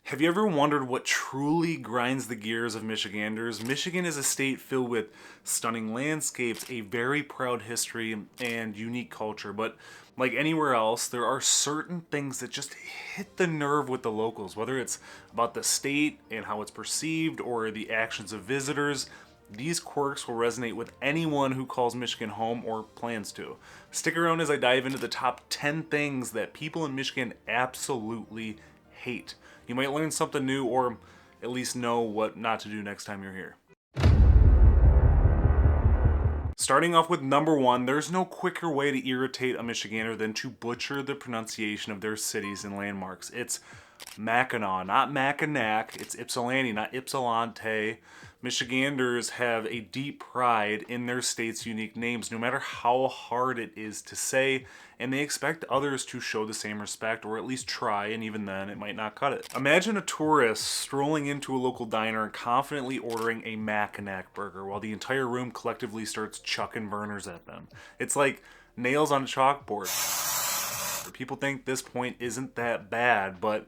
Have you ever wondered what truly grinds the gears of Michiganders? Michigan is a state filled with stunning landscapes, a very proud history, and unique culture. But like anywhere else, there are certain things that just hit the nerve with the locals, whether it's about the state and how it's perceived or the actions of visitors. These quirks will resonate with anyone who calls Michigan home or plans to. Stick around as I dive into the top 10 things that people in Michigan absolutely hate. You might learn something new or at least know what not to do next time you're here. Starting off with number one, there's no quicker way to irritate a Michigander than to butcher the pronunciation of their cities and landmarks. It's Mackinac, not Mackinac. It's Ypsilanti, not Ypsilanti. Michiganders have a deep pride in their state's unique names, no matter how hard it is to say, and they expect others to show the same respect, or at least try, and even then, it might not cut it. Imagine a tourist strolling into a local diner and confidently ordering a Mackinac burger, while the entire room collectively starts chucking burners at them. It's like nails on a chalkboard. People think this point isn't that bad, but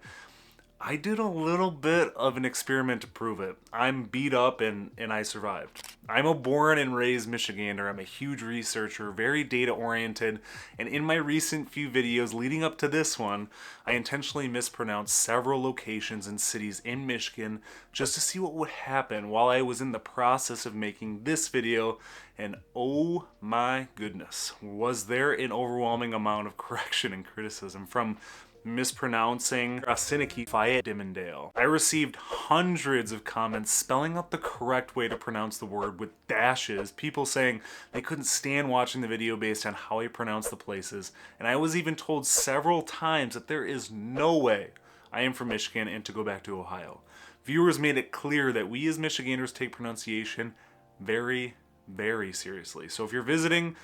I did a little bit of an experiment to prove it. I'm beat up and I survived. I'm a born and raised Michigander. I'm a huge researcher, very data oriented, and in my recent few videos leading up to this one, I intentionally mispronounced several locations and cities in Michigan just to see what would happen while I was in the process of making this video, and oh my goodness, was there an overwhelming amount of correction and criticism from mispronouncing Rasiniki Fayette Dimondale. I received hundreds of comments spelling out the correct way to pronounce the word with dashes, people saying they couldn't stand watching the video based on how I pronounce the places, and I was even told several times that there is no way I am from Michigan and to go back to Ohio. Viewers made it clear that we as Michiganders take pronunciation very, very seriously. So if you're visiting,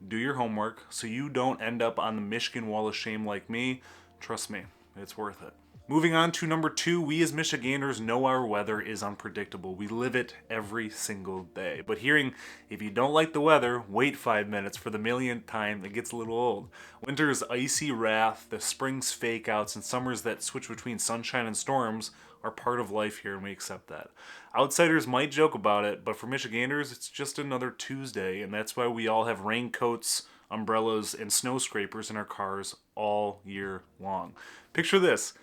do your homework so you don't end up on the Michigan wall of shame like me. Trust me, it's worth it. Moving on to number two, we as Michiganders know our weather is unpredictable. We live it every single day. But hearing, if you don't like the weather, wait 5 minutes for the millionth time, it gets a little old. Winter's icy wrath, the spring's fake outs, and summers that switch between sunshine and storms are part of life here, and we accept that. Outsiders might joke about it, but for Michiganders, it's just another Tuesday, and that's why we all have raincoats, umbrellas, and snow scrapers in our cars all year long. Picture this.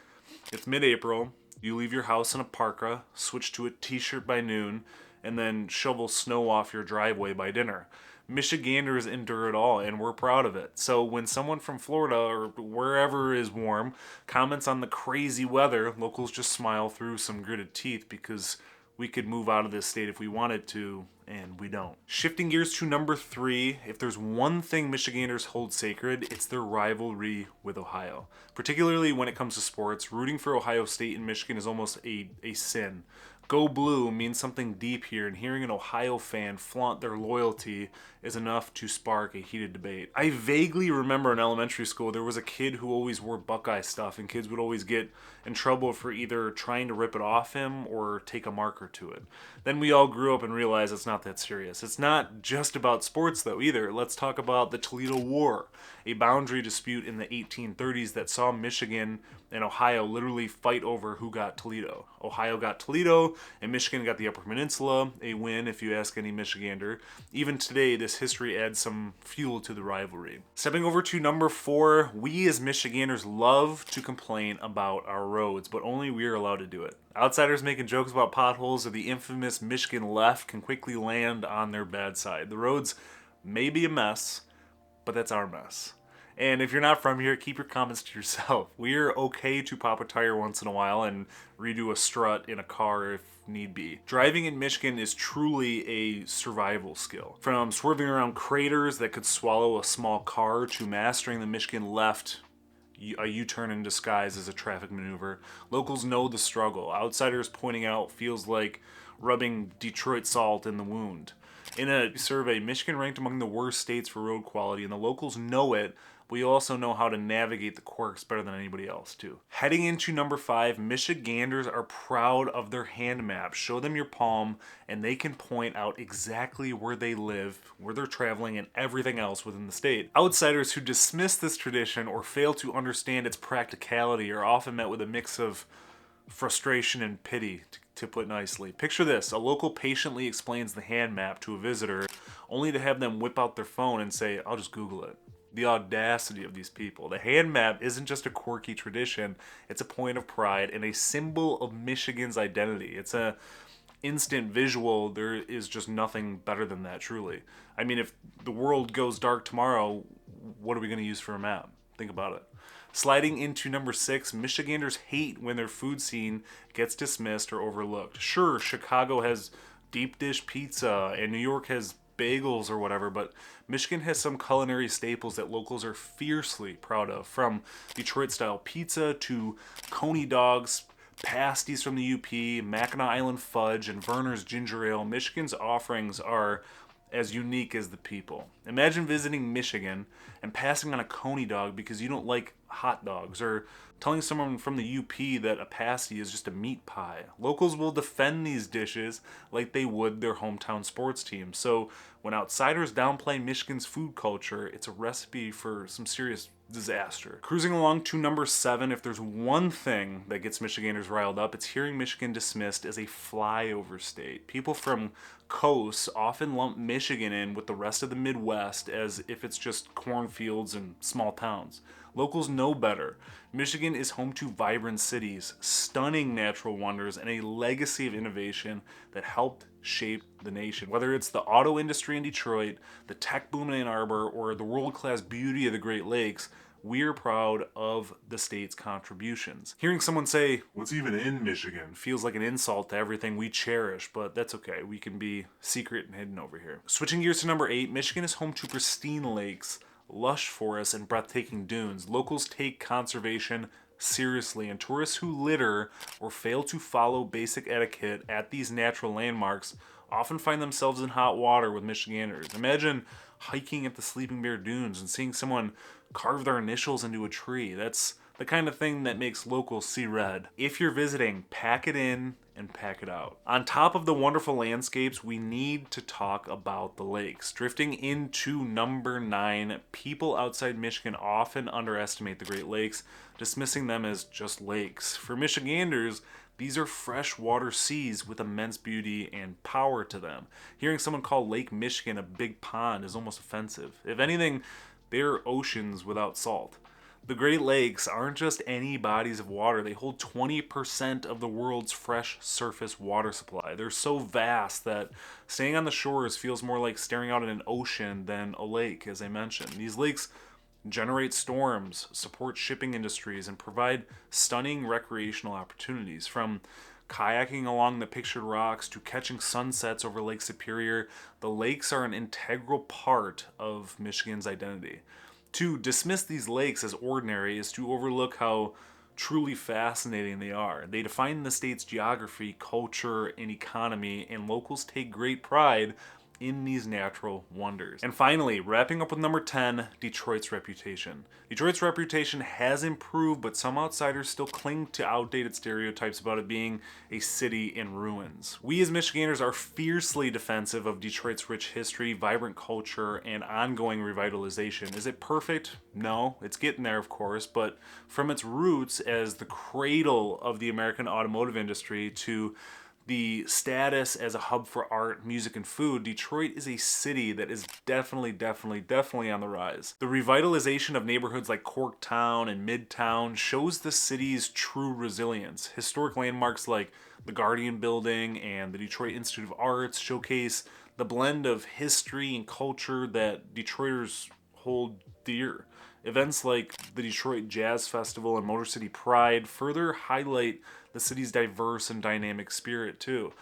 It's mid-April, you leave your house in a parka, switch to a t-shirt by noon, and then shovel snow off your driveway by dinner. Michiganders endure it all, and we're proud of it. So when someone from Florida or wherever is warm comments on the crazy weather, locals just smile through some gritted teeth because we could move out of this state if we wanted to, and we don't. Shifting gears to number three, if there's one thing Michiganders hold sacred, it's their rivalry with Ohio. Particularly when it comes to sports, rooting for Ohio State and Michigan is almost a sin. Go Blue means something deep here, and hearing an Ohio fan flaunt their loyalty is enough to spark a heated debate. I vaguely remember in elementary school there was a kid who always wore Buckeye stuff, and kids would always get in trouble for either trying to rip it off him or take a marker to it. Then we all grew up and realized it's not that serious. It's not just about sports though either. Let's talk about the Toledo War, a boundary dispute in the 1830s that saw Michigan and Ohio literally fight over who got Toledo. Ohio got Toledo, and Michigan got the Upper Peninsula, a win if you ask any Michigander. Even today, this history adds some fuel to the rivalry. Stepping over to number four, we as Michiganders love to complain about our roads, but only we are allowed to do it. Outsiders making jokes about potholes or the infamous Michigan left can quickly land on their bad side. The roads may be a mess, but that's our mess. And if you're not from here, keep your comments to yourself. We're okay to pop a tire once in a while and redo a strut in a car if need be. Driving in Michigan is truly a survival skill. From swerving around craters that could swallow a small car to mastering the Michigan left, a U-turn in disguise as a traffic maneuver, locals know the struggle. Outsiders pointing out feels like rubbing Detroit salt in the wound. In a survey, Michigan ranked among the worst states for road quality, and the locals know it. We also know how to navigate the quirks better than anybody else, too. Heading into number five, Michiganders are proud of their hand maps. Show them your palm, and they can point out exactly where they live, where they're traveling, and everything else within the state. Outsiders who dismiss this tradition or fail to understand its practicality are often met with a mix of frustration and pity, to put nicely. Picture this: a local patiently explains the hand map to a visitor, only to have them whip out their phone and say, "I'll just Google it." The audacity of these people. The hand map isn't just a quirky tradition, it's a point of pride and a symbol of Michigan's identity. It's a instant visual. There is just nothing better than that, truly. I mean, if the world goes dark tomorrow, what are we going to use for a map? Think about it. Sliding into number 6, Michiganders hate when their food scene gets dismissed or overlooked. Sure, Chicago has deep dish pizza and New York has bagels or whatever, but Michigan has some culinary staples that locals are fiercely proud of, from Detroit style pizza to coney dogs, pasties from the UP, Mackinac Island fudge, and Verner's ginger ale. Michigan's offerings are as unique as the people. Imagine visiting Michigan and passing on a coney dog because you don't like hot dogs, or telling someone from the UP that a pasty is just a meat pie. Locals will defend these dishes like they would their hometown sports team. So when outsiders downplay Michigan's food culture, it's a recipe for some serious disaster. Cruising along to number 7, if there's one thing that gets Michiganders riled up, it's hearing Michigan dismissed as a flyover state. People from coasts often lump Michigan in with the rest of the Midwest as if it's just cornfields and small towns. Locals know better. Michigan is home to vibrant cities, stunning natural wonders, and a legacy of innovation that helped shape the nation. Whether it's the auto industry in Detroit, the tech boom in Ann Arbor, or the world-class beauty of the Great Lakes, we're proud of the state's contributions. Hearing someone say, "What's even in Michigan?" feels like an insult to everything we cherish, but that's okay. We can be secret and hidden over here. Switching gears to number 8, Michigan is home to pristine lakes, lush forests, and breathtaking dunes. Locals take conservation seriously, and tourists who litter or fail to follow basic etiquette at these natural landmarks often find themselves in hot water with Michiganders. Imagine hiking at the Sleeping Bear Dunes and seeing someone carve their initials into a tree. That's the kind of thing that makes locals see red. If you're visiting, pack it in and pack it out. On top of the wonderful landscapes, we need to talk about the lakes. Drifting into number 9, people outside Michigan often underestimate the Great Lakes, dismissing them as just lakes. For Michiganders, these are freshwater seas with immense beauty and power to them. Hearing someone call Lake Michigan a big pond is almost offensive. If anything, they're oceans without salt. The Great Lakes aren't just any bodies of water. They hold 20% of the world's fresh surface water supply. They're so vast that staying on the shores feels more like staring out at an ocean than a lake, as I mentioned. These lakes generate storms, support shipping industries, and provide stunning recreational opportunities. From kayaking along the pictured rocks to catching sunsets over Lake Superior, the lakes are an integral part of Michigan's identity. To dismiss these lakes as ordinary is to overlook how truly fascinating they are. They define the state's geography, culture, and economy, and locals take great pride in these natural wonders. And finally, wrapping up with number 10, Detroit's reputation. Detroit's reputation has improved, but some outsiders still cling to outdated stereotypes about it being a city in ruins. We as Michiganders are fiercely defensive of Detroit's rich history, vibrant culture, and ongoing revitalization. Is it perfect? No, it's getting there, of course, but from its roots as the cradle of the American automotive industry to the status as a hub for art, music, and food, Detroit is a city that is definitely on the rise. The revitalization of neighborhoods like Corktown and Midtown shows the city's true resilience. Historic landmarks like the Guardian Building and the Detroit Institute of Arts showcase the blend of history and culture that Detroiters hold dear. Events like the Detroit Jazz Festival and Motor City Pride further highlight the city's diverse and dynamic spirit too.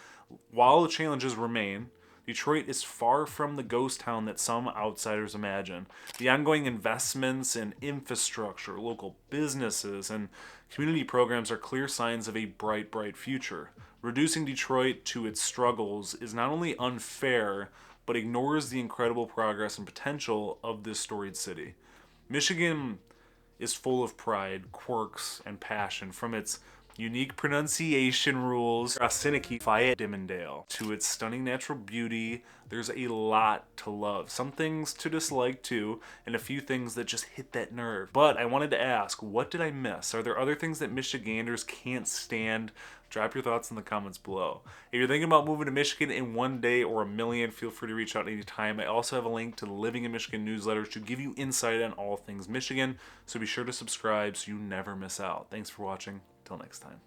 While the challenges remain, Detroit is far from the ghost town that some outsiders imagine. The ongoing investments in infrastructure, local businesses, and community programs are clear signs of a bright future. Reducing Detroit to its struggles is not only unfair, but ignores the incredible progress and potential of this storied city. Michigan is full of pride, quirks, and passion. From its unique pronunciation rules, Rosiniki, Fayette, Dimondale. To its stunning natural beauty, there's a lot to love. Some things to dislike too, and a few things that just hit that nerve. But I wanted to ask, what did I miss? Are there other things that Michiganders can't stand? Drop your thoughts in the comments below. If you're thinking about moving to Michigan in one day or a million, feel free to reach out anytime. I also have a link to the Living in Michigan newsletter to give you insight on all things Michigan, so be sure to subscribe so you never miss out. Thanks for watching. Till next time.